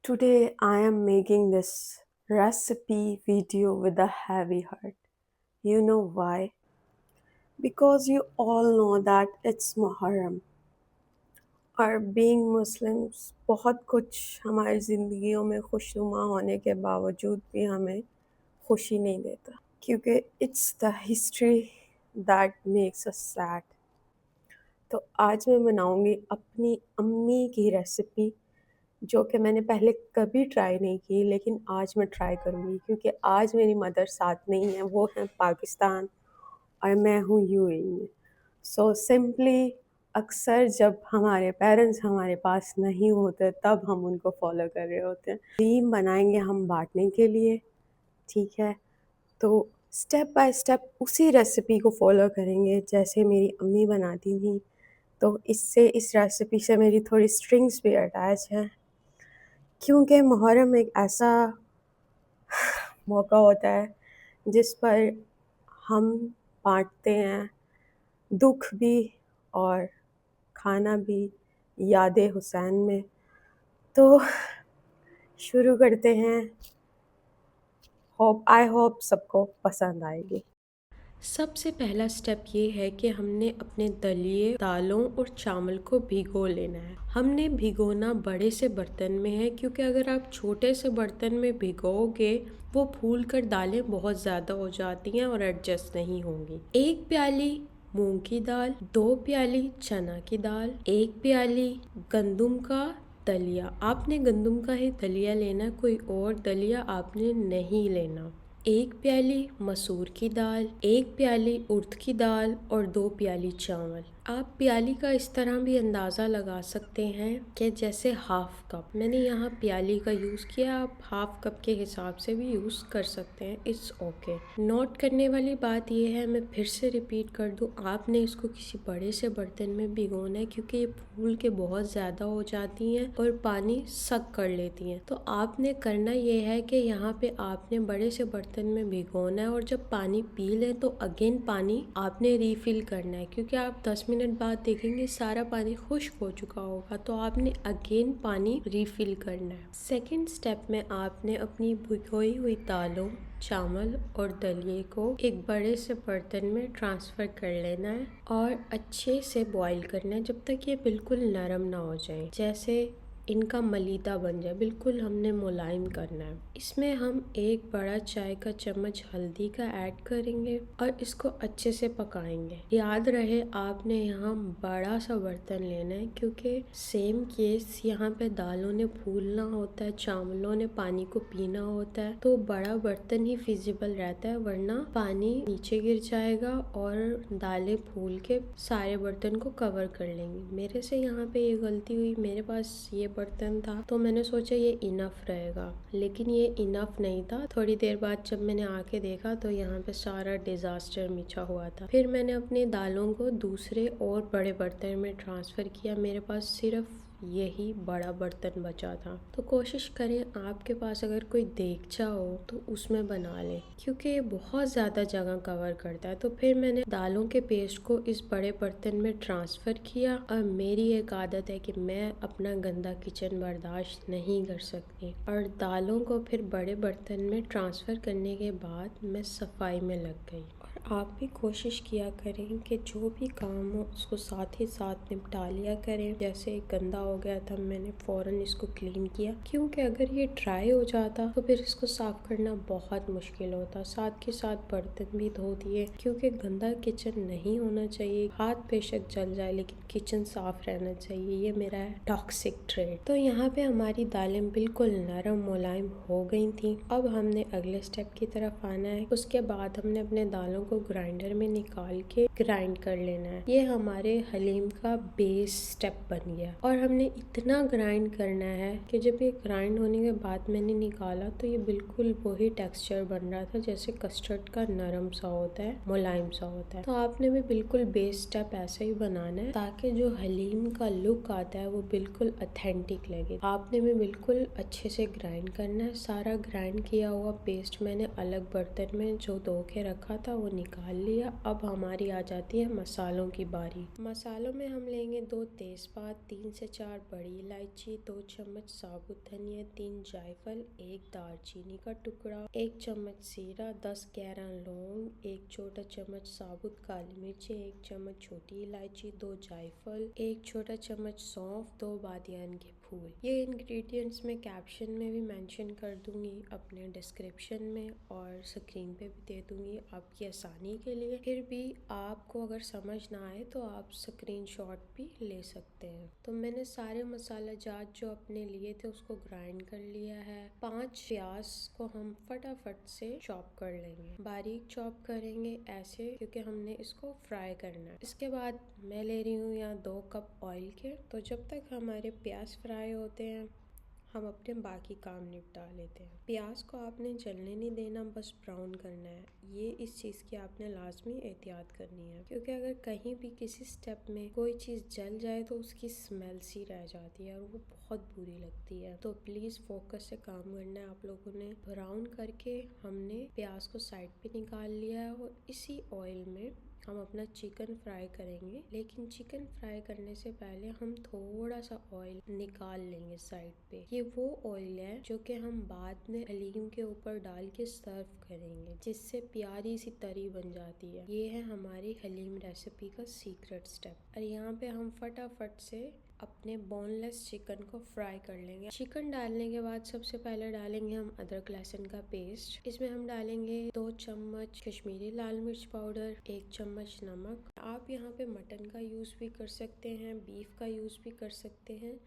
Today I am making this recipe video with a heavy heart. You know why? Because you all know that it's Muharram और being Muslims बहुत कुछ हमारी ज़िंदगियों में खुशनुमा होने के बावजूद भी हमें खुशी नहीं देता क्योंकि it's the history that makes us sad. तो आज मैं बनाऊंगी अपनी अम्मी की रेसिपी जो कि मैंने पहले कभी ट्राई नहीं की, लेकिन आज मैं ट्राई करूँगी क्योंकि आज मेरी मदर साथ नहीं है, वो हैं पाकिस्तान और मैं हूँ यूएई में। सो सिंपली अक्सर जब हमारे पेरेंट्स हमारे पास नहीं होते तब हम उनको फॉलो कर रहे होते हैं। टीम बनाएंगे हम बांटने के लिए, ठीक है? तो स्टेप बाय स्टेप उसी रेसिपी को फॉलो करेंगे जैसे मेरी अम्मी बनाती थी। तो इस रेसिपी से मेरी थोड़ी स्ट्रिंग्स भी अटैच हैं क्योंकि मुहर्रम एक ऐसा मौका होता है जिस पर हम बाँटते हैं दुःख भी और खाना भी, यादें हुसैन में। तो शुरू करते हैं। आई होप सबको पसंद आएगी। सबसे पहला स्टेप ये है कि हमने अपने दलिए दालों और चावल को भिगो लेना है। हमने भिगोना बड़े से बर्तन में है क्योंकि अगर आप छोटे से बर्तन में भिगोगे वो फूल कर दालें बहुत ज़्यादा हो जाती हैं और एडजस्ट नहीं होंगी। 1 प्याली मूंग की दाल, 2 प्याली चना की दाल, 1 प्याली गंदम का दलिया। आपने गंदम का ही दलिया लेना, कोई और दलिया आपने नहीं लेना। 1 प्याली मसूर की दाल, 1 प्याली उड़द की दाल और 2 प्याली चावल। आप प्याली का इस तरह भी अंदाज़ा लगा सकते हैं कि जैसे हाफ कप। मैंने यहाँ प्याली का यूज़ किया, आप हाफ कप के हिसाब से भी यूज़ कर सकते हैं। It's okay. नोट करने वाली बात यह है, मैं फिर से रिपीट कर दूँ, आपने इसको किसी बड़े से बर्तन में भिगोना है क्योंकि ये फूल के बहुत ज़्यादा हो जाती हैं और पानी सक कर लेती हैं। तो आपने करना ये है कि यहाँ पे आपने बड़े से बर्तन में भिगोना है और जब पानी पी लें तो अगेन पानी आपने रिफिल करना है क्योंकि आप 10 मिनट बाद देखेंगे सारा पानी खुश्क हो चुका होगा, तो आपने अगेन पानी रिफिल करना है। सेकेंड स्टेप में आपने अपनी भिगोई हुई दालों, चावल और दलिए को एक बड़े से बर्तन में ट्रांसफ़र कर लेना है और अच्छे से बॉईल करना है जब तक ये बिल्कुल नरम ना हो जाए, जैसे इनका मलीदा बन जाए। बिल्कुल हमने मुलायम करना है। इसमें हम 1 बड़ा चाय का चम्मच हल्दी का ऐड करेंगे और इसको अच्छे से पकाएंगे। याद रहे आपने यहाँ बड़ा सा बर्तन लेना है क्योंकि सेम केस यहाँ पे दालों ने फूलना होता है, चावलों ने पानी को पीना होता है, तो बड़ा बर्तन ही फिजिबल रहता है, वरना पानी नीचे गिर जाएगा और दालें फूल के सारे बर्तन को कवर कर लेंगी। मेरे से यहाँ पे ये गलती हुई, मेरे पास ये बर्तन था तो मैंने सोचा ये इनफ रहेगा, लेकिन ये इनफ नहीं था। थोड़ी देर बाद जब मैंने आके देखा तो यहाँ पे सारा डिजास्टर मिचा हुआ था। फिर मैंने अपनी दालों को दूसरे और बड़े बर्तन में ट्रांसफ़र किया। मेरे पास सिर्फ यही बड़ा बर्तन बचा था, तो कोशिश करें आपके पास अगर कोई देगचा हो तो उसमें बना लें क्योंकि ये बहुत ज़्यादा जगह कवर करता है। तो फिर मैंने दालों के पेस्ट को इस बड़े बर्तन में ट्रांसफ़र किया और मेरी एक आदत है कि मैं अपना गंदा किचन बर्दाश्त नहीं कर सकती, और दालों को फिर बड़े बर्तन में ट्रांसफ़र करने के बाद मैं सफाई में लग गई। और आप भी कोशिश किया करें कि जो भी काम हो उसको साथ ही साथ निपटा लिया करें। जैसे गंदा हो गया था, मैंने फ़ौरन इसको क्लीन किया क्योंकि अगर ये ड्राई हो जाता तो फिर इसको साफ़ करना बहुत मुश्किल होता। साथ के साथ बर्तन भी धो दिए क्योंकि गंदा किचन नहीं होना चाहिए। हाथ बेशक जल जाए लेकिन किचन साफ़ रहना चाहिए, ये मेरा है टॉक्सिक ट्रेड। तो यहाँ पे हमारी दालें बिल्कुल नरम मुलायम हो गई थी। अब हमने अगले स्टेप की तरफ आना है। उसके बाद हमने अपने दालों को ग्राइंडर में निकाल के ग्राइंड कर लेना है। ये हमारे हलीम का बेस स्टेप बन गया और हमने इतना ग्राइंड करना है कि जब ये ग्राइंड होने के बाद मैंने निकाला तो ये बिल्कुल वही टेक्सचर बन रहा था जैसे कस्टर्ड का नरम सा होता है, मुलायम सा होता है। तो आपने भी बिल्कुल बेस स्टेप ऐसे ही बनाना है ताकि जो हलीम का लुक आता है वो बिल्कुल ऑथेंटिक लगे। आपने भी बिल्कुल अच्छे से ग्राइंड करना है। सारा ग्राइंड किया हुआ पेस्ट मैंने अलग बर्तन में जो धो के रखा था वो निकाल लिया। अब हमारी आ जाती है मसालों की बारी। मसालों में हम लेंगे 2 तेज़पात, 3 से 4 बड़ी इलायची, 2 चम्मच साबुत धनिया, 3 जायफल, 1 दालचीनी का टुकड़ा, 1 चम्मच जीरा, 10-11 लौंग, 1 छोटा चम्मच साबुत काली मिर्ची, 1 चम्मच छोटी इलायची, 2 जायफल, 1 छोटा चम्मच सौंफ, 2 बादियान के फूल। ये इंग्रेडिएंट्स मैं कैप्शन में भी मेंशन कर दूंगी, अपने डिस्क्रिप्शन में, और स्क्रीन पे भी दे दूंगी आपकी आसानी के लिए। फिर भी आपको अगर समझ ना आए तो आप स्क्रीनशॉट भी ले सकते हैं। तो मैंने सारे मसाला जात जो अपने लिए थे उसको ग्राइंड कर लिया है। 5 प्याज को हम फटाफट से चॉप कर लेंगे, बारीक चॉप करेंगे ऐसे, क्योंकि हमने इसको फ्राई करना है। इसके बाद मैं ले रही हूँ यहाँ 2 कप ऑयल के। तो जब तक हमारे प्याज फ्राई होते हैं हम अपने बाकी काम निपटा लेते हैं। प्याज को आपने जलने नहीं देना, बस ब्राउन करना है। ये इस चीज़ की आपने लाजमी एहतियात करनी है, क्योंकि अगर कहीं भी किसी स्टेप में कोई चीज़ जल जाए तो उसकी स्मेल सी रह जाती है और वो बहुत बुरी लगती है। तो प्लीज़ फोकस से काम करना है आप लोगों ने। ब्राउन करके हमने प्याज को साइड पे निकाल लिया है और इसी ऑयल में हम अपना चिकन फ्राई करेंगे। लेकिन चिकन फ्राई करने से पहले हम थोड़ा सा ऑयल निकाल लेंगे साइड पे। ये वो ऑयल है जो कि हम बाद में हलीम के ऊपर डाल के सर्व करेंगे, जिससे प्यारी सी तरी बन जाती है। ये है हमारी हलीम रेसिपी का सीक्रेट स्टेप। और यहाँ पे हम फटाफट से अपने बोनलेस चिकन को फ्राई कर लेंगे। चिकन डालने के बाद सबसे पहले डालेंगे हम अदरक लहसुन का पेस्ट। इसमें हम डालेंगे 2 चम्मच कश्मीरी लाल मिर्च पाउडर, 1 चम्मच नमक। आप यहाँ पे मटन का यूज़ भी कर सकते हैं, बीफ का यूज़ भी कर सकते हैं,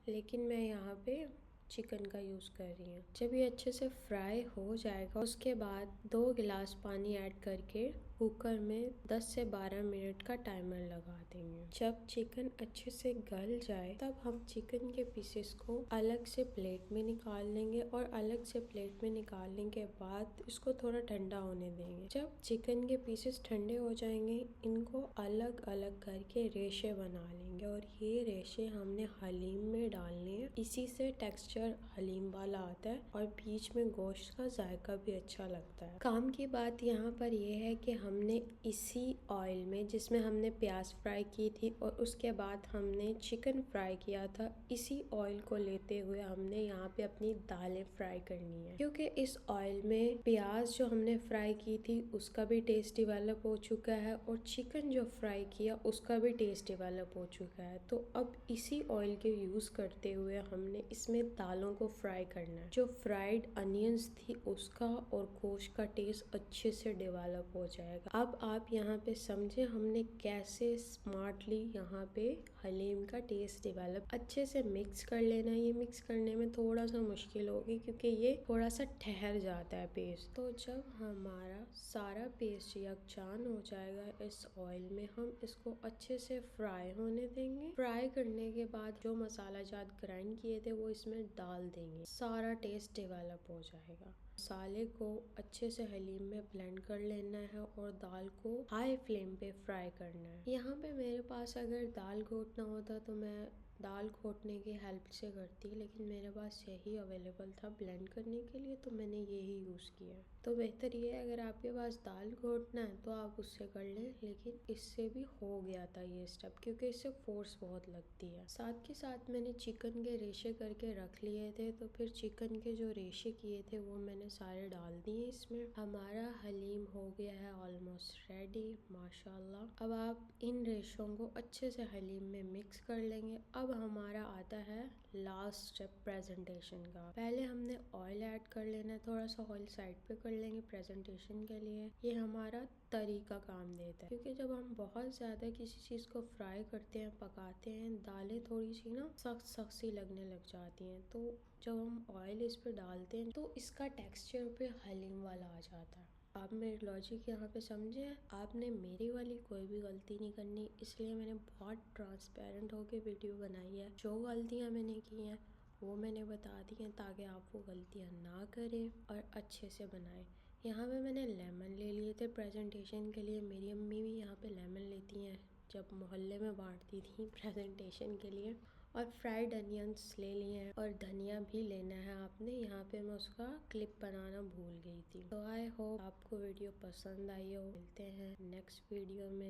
लेकिन मैं यहाँ पे चिकन का यूज़ कर रही हूँ। जब ये अच्छे से फ्राई हो जाएगा उसके बाद 2 गिलास पानी ऐड करके कुकर में 10 से 12 मिनट का टाइमर लगा देंगे। जब चिकन अच्छे से गल जाए तब हम चिकन के पीसेस को अलग से प्लेट में निकाल लेंगे और अलग से प्लेट में निकालने के बाद इसको थोड़ा ठंडा होने देंगे। जब चिकन के पीसेस ठंडे हो जाएंगे इनको अलग अलग करके रेशे बना लेंगे और ये रेशे हमने हलीम में डालने हैं। इसी से टेक्सचर हलीम वाला आता है और बीच में गोश्त का जायका भी अच्छा लगता है। काम की बात यहाँ पर यह है कि हमने इसी ऑयल में जिसमें हमने प्याज फ्राई की थी और उसके बाद हमने चिकन फ्राई किया था, इसी ऑयल को लेते हुए हमने यहाँ पे अपनी दालें फ्राई करनी है। क्योंकि इस ऑयल में प्याज जो हमने फ्राई की थी उसका भी टेस्ट डेवलप हो चुका है और चिकन जो फ्राई किया उसका भी टेस्ट डेवलप हो चुका है। तो अब इसी ऑयल के यूज करते हुए हमने इसमें दालों को फ्राई करना है। जो फ्राइड अनियंस थी उसका और गोश्त का टेस्ट अच्छे से डेवलप हो जाएगा। अब आप यहाँ पे समझे हमने कैसे स्मार्टली यहाँ पे हलीम का टेस्ट डेवलप। अच्छे से मिक्स कर लेना है। ये मिक्स करने में थोड़ा सा मुश्किल होगी क्योंकि ये थोड़ा सा ठहर जाता है पेस्ट। तो जब हमारा सारा पेस्ट यकजान हो जाएगा इस ऑयल में, हम इसको अच्छे से फ्राई होने देंगे। फ्राई करने के बाद जो मसाला जात ग्राइंड किए थे वो इसमें डाल देंगे। सारा टेस्ट डेवलप हो जाएगा। मसाले को अच्छे से हलीम में ब्लेंड कर लेना है और दाल को हाई फ्लेम पे फ्राई करना है। यहाँ पे मेरे पास अगर दाल घोटना होता तो मैं दाल घोटने की हेल्प से करती, लेकिन मेरे पास यही अवेलेबल था ब्लेंड करने के लिए तो मैंने यही यूज़ किया। तो बेहतर ये है अगर आपके पास दाल घोटना है तो आप उससे कर लें, लेकिन इससे भी हो गया था ये स्टेप क्योंकि इससे फोर्स बहुत लगती है। साथ के साथ मैंने चिकन के रेशे करके रख लिए थे, तो फिर चिकन के जो रेशे किए थे वो मैंने सारे डाल दिए इसमें। हमारा हलीम हो गया है ऑलमोस्ट रेडी माशाल्लाह। अब आप इन रेशों को अच्छे से हलीम में मिक्स कर लेंगे। अब हमारा आता है लास्ट स्टेप प्रेजेंटेशन का। पहले हमने ऑयल ऐड कर लेना है, थोड़ा सा ऑयल साइड पे कर लेंगे प्रेजेंटेशन के लिए। ये हमारा तरी का काम देता है क्योंकि जब हम बहुत ज्यादा किसी चीज को फ्राई करते हैं, पकाते हैं, दालें थोड़ी सी ना सख्त सख्त सी लगने लग जाती हैं। तो जब हम ऑयल इस पे डालते हैं तो इसका टेक्सचर पे हलीम वाला आ जाता है। आप मेरे लॉजिक यहाँ पे समझे। आपने मेरी वाली कोई भी गलती नहीं करनी, इसलिए मैंने बहुत ट्रांसपेरेंट होके वीडियो बनाई है। जो गलतियाँ मैंने की हैं वो मैंने बता दी हैं ताकि आप वो गलतियाँ ना करें और अच्छे से बनाएं। यहाँ पे मैंने लेमन ले लिए थे प्रेजेंटेशन के लिए। मेरी अम्मी भी यहाँ पे लेमन लेती हैं, जब मोहल्ले में बांटती थी प्रेजेंटेशन के लिए। और फ्राइड अनियंस ले लिए हैं और धनिया भी लेना है आपने। यहाँ पे मैं उसका क्लिप बनाना भूल गई थी। तो आई होप आपको वीडियो पसंद आई हो। मिलते हैं नेक्स्ट वीडियो में।